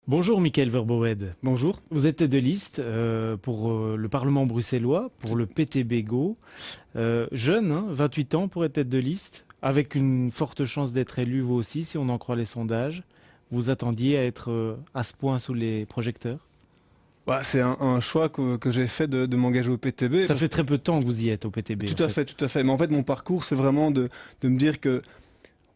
Bonjour Mickaël Verboed. Bonjour. Vous êtes tête de liste pour le Parlement bruxellois, pour le PTB-Go. Jeune, 28 ans pour être tête de liste, avec une forte chance d'être élu vous aussi, si on en croit les sondages. Vous attendiez à être à ce point sous les projecteurs? C'est un choix que j'ai fait de m'engager au PTB. Ça fait très peu de temps que vous y êtes au PTB. Tout à fait, tout à fait. Mais en fait, mon parcours, c'est vraiment de me dire que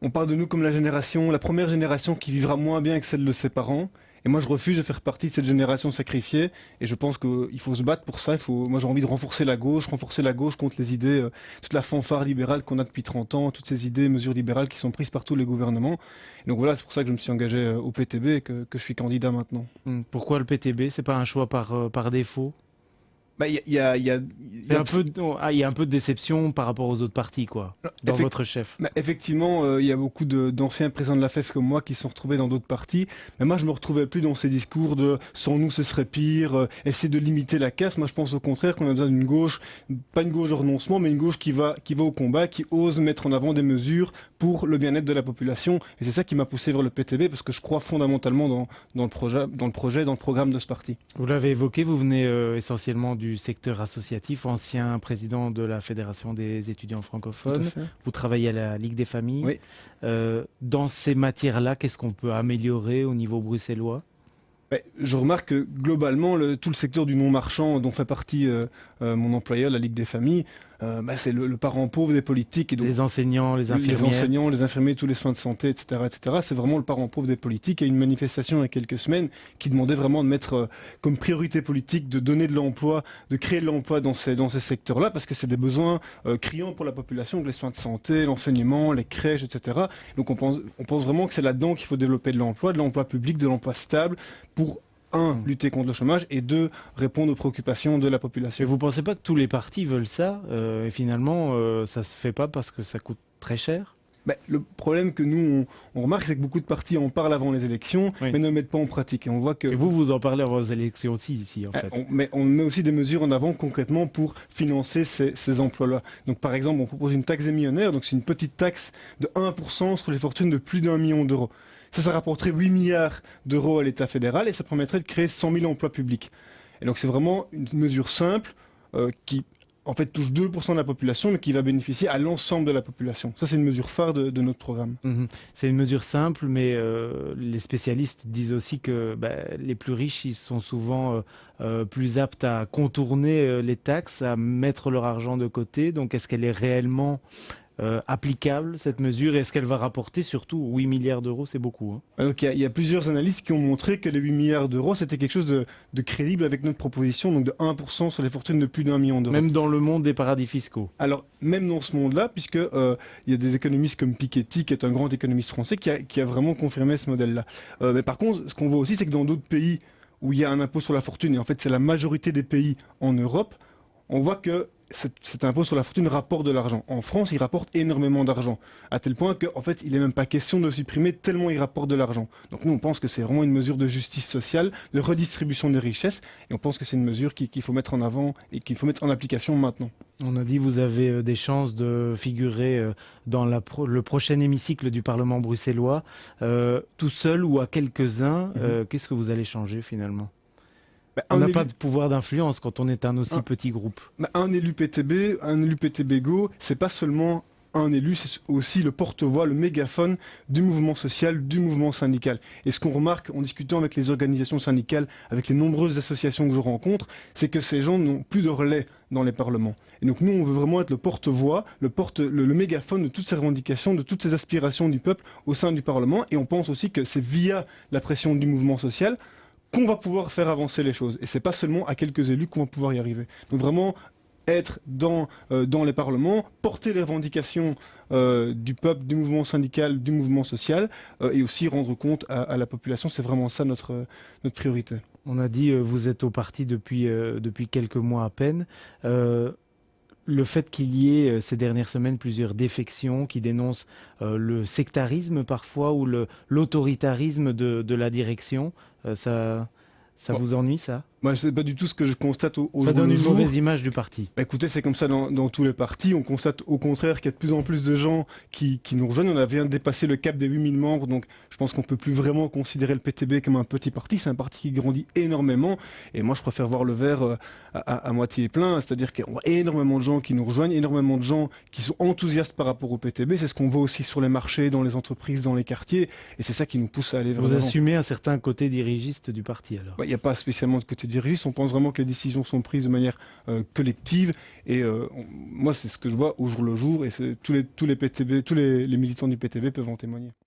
on parle de nous comme la première génération qui vivra moins bien que celle de ses parents. Et moi, je refuse de faire partie de cette génération sacrifiée. Et je pense qu'il faut se battre pour ça. Moi, j'ai envie de renforcer la gauche contre les idées, toute la fanfare libérale qu'on a depuis 30 ans, toutes ces idées, mesures libérales qui sont prises par tous les gouvernements. Et donc voilà, c'est pour ça que je me suis engagé au PTB et que je suis candidat maintenant. Pourquoi le PTB? C'est pas un choix par défaut? Il y a, C'est un peu, il y a un peu de déception par rapport aux autres partis, quoi, dans votre chef. Effectivement, il y a beaucoup d'anciens présidents de la FEF comme moi qui se sont retrouvés dans d'autres partis. Mais moi, je me retrouvais plus dans ces discours de sans nous, ce serait pire, essayer de limiter la casse. Moi, je pense au contraire qu'on a besoin d'une gauche, pas une gauche de renoncement, mais une gauche qui va au combat, qui ose mettre en avant des mesures pour le bien-être de la population. Et c'est ça qui m'a poussé vers le PTB, parce que je crois fondamentalement dans le projet, dans le programme de ce parti. Vous l'avez évoqué, vous venez essentiellement du secteur associatif, ancien président de la Fédération des étudiants francophones. Vous travaillez à la Ligue des familles. Oui. Dans ces matières-là, qu'est-ce qu'on peut améliorer au niveau bruxellois? Je remarque que globalement, tout le secteur du non-marchand dont fait partie mon employeur, la Ligue des familles, c'est le parent pauvre des politiques. Et donc, les enseignants, les infirmiers, tous les soins de santé, etc., etc. C'est vraiment le parent pauvre des politiques. Il y a une manifestation il y a quelques semaines qui demandait vraiment de mettre comme priorité politique de donner de l'emploi, de créer de l'emploi dans ces secteurs-là, parce que c'est des besoins criants pour la population, donc les soins de santé, l'enseignement, les crèches, etc. Donc on pense vraiment que c'est là-dedans qu'il faut développer de l'emploi public, de l'emploi stable, pour lutter contre le chômage et deux, répondre aux préoccupations de la population. Et vous ne pensez pas que tous les partis veulent ça et finalement, ça ne se fait pas parce que ça coûte très cher? Le problème que nous, on remarque, c'est que beaucoup de partis en parlent avant les élections, mais ne le mettent pas en pratique. Et on voit que... Et vous en parlez avant les élections aussi, ici, en fait. On met aussi des mesures en avant concrètement pour financer ces emplois-là. Donc, par exemple, on propose une taxe des millionnaires. Donc, c'est une petite taxe de 1% sur les fortunes de plus d'1 million d'euros. Ça rapporterait 8 milliards d'euros à l'État fédéral et ça permettrait de créer 100 000 emplois publics. Et donc c'est vraiment une mesure simple qui en fait touche 2% de la population mais qui va bénéficier à l'ensemble de la population. Ça c'est une mesure phare de notre programme. C'est une mesure simple mais les spécialistes disent aussi que les plus riches ils sont souvent plus aptes à contourner les taxes, à mettre leur argent de côté. Donc est-ce qu'elle est réellement applicable, cette mesure? Est-ce qu'elle va rapporter surtout 8 milliards d'euros? C'est beaucoup. Donc il y a plusieurs analystes qui ont montré que les 8 milliards d'euros, c'était quelque chose de crédible avec notre proposition, donc de 1% sur les fortunes de plus d'1 million d'euros. Même dans le monde des paradis fiscaux? Alors, même dans ce monde-là, puisque il y a des économistes comme Piketty, qui est un grand économiste français, qui a vraiment confirmé ce modèle-là. Mais par contre, ce qu'on voit aussi, c'est que dans d'autres pays où il y a un impôt sur la fortune, et en fait c'est la majorité des pays en Europe, on voit que cet impôt sur la fortune rapporte de l'argent. En France, il rapporte énormément d'argent, à tel point qu'en fait, il n'est même pas question de le supprimer tellement il rapporte de l'argent. Donc nous, on pense que c'est vraiment une mesure de justice sociale, de redistribution des richesses, et on pense que c'est une mesure qu'il faut mettre en avant et qu'il faut mettre en application maintenant. On a dit que vous avez des chances de figurer dans le prochain hémicycle du Parlement bruxellois, tout seul ou à quelques-uns. Qu'est-ce que vous allez changer finalement? On n'a pas de pouvoir d'influence quand on est un aussi petit groupe. Un élu PTB-Go, c'est pas seulement un élu, c'est aussi le porte-voix, le mégaphone du mouvement social, du mouvement syndical. Et ce qu'on remarque en discutant avec les organisations syndicales, avec les nombreuses associations que je rencontre, c'est que ces gens n'ont plus de relais dans les parlements. Et donc nous, on veut vraiment être le porte-voix, le mégaphone de toutes ces revendications, de toutes ces aspirations du peuple au sein du Parlement. Et on pense aussi que c'est via la pression du mouvement social qu'on va pouvoir faire avancer les choses. Et c'est pas seulement à quelques élus qu'on va pouvoir y arriver. Donc vraiment être dans les parlements, porter les revendications du peuple, du mouvement syndical, du mouvement social, et aussi rendre compte à la population. C'est vraiment ça notre priorité. On a dit vous êtes au parti depuis quelques mois à peine. Le fait qu'il y ait ces dernières semaines plusieurs défections qui dénoncent le sectarisme parfois ou l'autoritarisme de la direction, ça vous ennuie ça? Moi, c'est pas du tout ce que je constate au Ça jour donne le une jour. mauvaise image du parti. Bah, écoutez, c'est comme ça dans tous les partis. On constate au contraire qu'il y a de plus en plus de gens qui nous rejoignent. On a vient de dépasser le cap des 8000 membres, donc je pense qu'on peut plus vraiment considérer le PTB comme un petit parti. C'est un parti qui grandit énormément. Et moi, je préfère voir le verre à moitié plein. C'est-à-dire qu'il y a énormément de gens qui nous rejoignent, énormément de gens qui sont enthousiastes par rapport au PTB. C'est ce qu'on voit aussi sur les marchés, dans les entreprises, dans les quartiers. Et c'est ça qui nous pousse à aller vers Vous l'avant. assumez un certain côté dirigiste du parti alors. Il n'y a pas spécialement de côté dirigiste. On pense vraiment que les décisions sont prises de manière collective. Et moi, c'est ce que je vois au jour le jour. Et tous les PTB, tous les militants du PTB peuvent en témoigner.